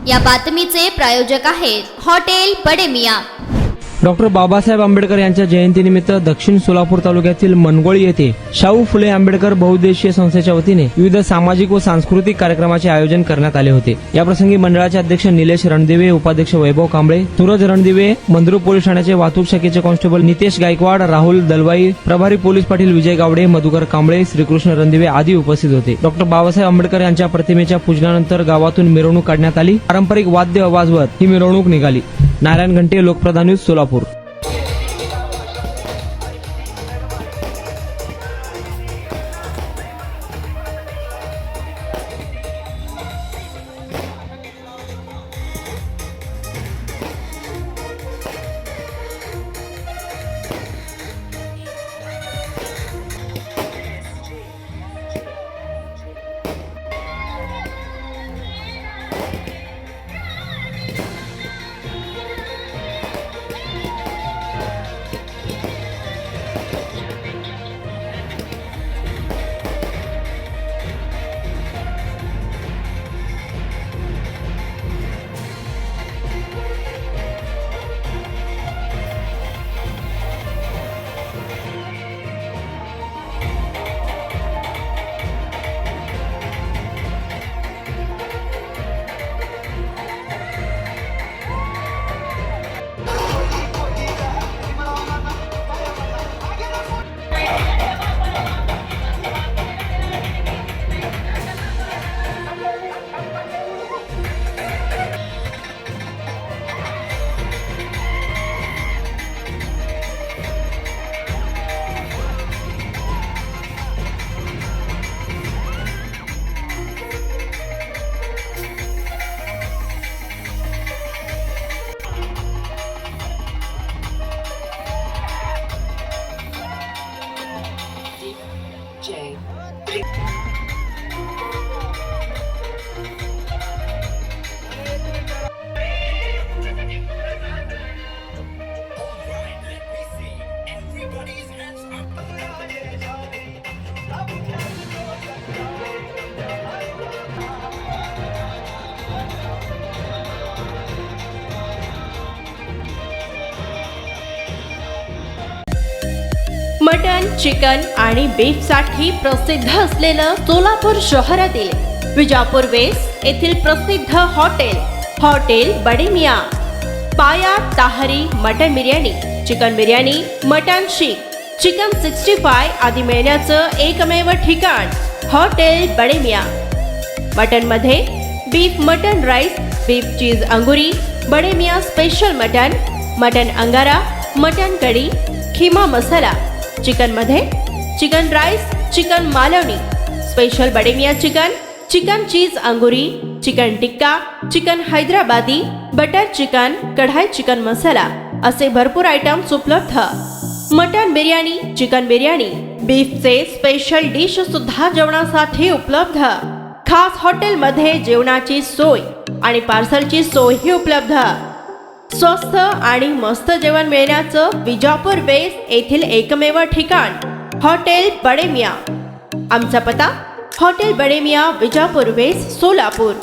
या बातमीचे प्रायोजक आहेत हॉटेल बडे मियां। डॉक्टर बाबासाहेब आंबेडकर यांच्या जयंतीनिमित्त दक्षिण सोलापूर तालुक्यातील मनगोळी येथे शाहू फुले आंबेडकर बहुउद्देशीय संस्थेच्या वतीने विविध सामाजिक व सांस्कृतिक कार्यक्रमाचे आयोजन करण्यात आले होते। याप्रसंगी मंडळाचे अध्यक्ष निलेश रणदिवे, उपाध्यक्ष वैभव कांबळे, सूरज रणदिवे, मंद्रू पोलीस ठाण्याचे वाहतूक शाखेचे कॉन्स्टेबल नितेश गायकवाड, राहुल दलवाई, प्रभारी पोलीस पाटील विजय गावडे, मधुकर कांबळे, श्रीकृष्ण रणदिवे आदी उपस्थित होते। डॉक्टर बाबासाहेब आंबेडकर यांच्या प्रतिमेच्या पूजनानंतर गावातून मिरवणूक काढण्यात आली। पारंपरिक वाद्य वाजवत ही मिरवणूक निघाली। नारायण घंटे, Lokpradhan news, Solapur. Mutton, chicken आणि बीफ साठी प्रसिद्ध असलेलं सोलापूर शहरातील विजापूर वेस्ट येथील प्रसिद्ध हॉटेल बडे मियां। पाया ताहरी mutton biryani, chicken biryani, mutton शीख, चिकन 65 आदी मिळण्याचं एकमेव ठिकाण हॉटेल बडे मियां। मटन मध्ये beef mutton rice, beef cheese अंगुरी, बडे मियां स्पेशल मटन अंगारा, मटन कढी, खिमा मसाला। चिकन मध्ये chicken rice, chicken Malvani, special Bade Miyan chicken cheese अंगुरी, chicken tikka, chicken Hyderabadi, butter chicken, kadai chicken masala असे भरपूर आयटम्स उपलब्ध। मटन बिर्याणी, चिकन बिर्याणी, बीफचे स्पेशल डिश सुद्धा जेवणासाठी उपलब्ध। खास हॉटेलमध्ये जेवणाची सोय आणि पार्सलची सोयही उपलब्ध। स्वस्त आणि मस्त जेवण मिळण्याचं विजापूर वेस्ट येथील एकमेव ठिकाण हॉटेल बडे मियां। आमचा पत्ता हॉटेल बडे मियां, विजापूर वेस्ट, सोलापूर।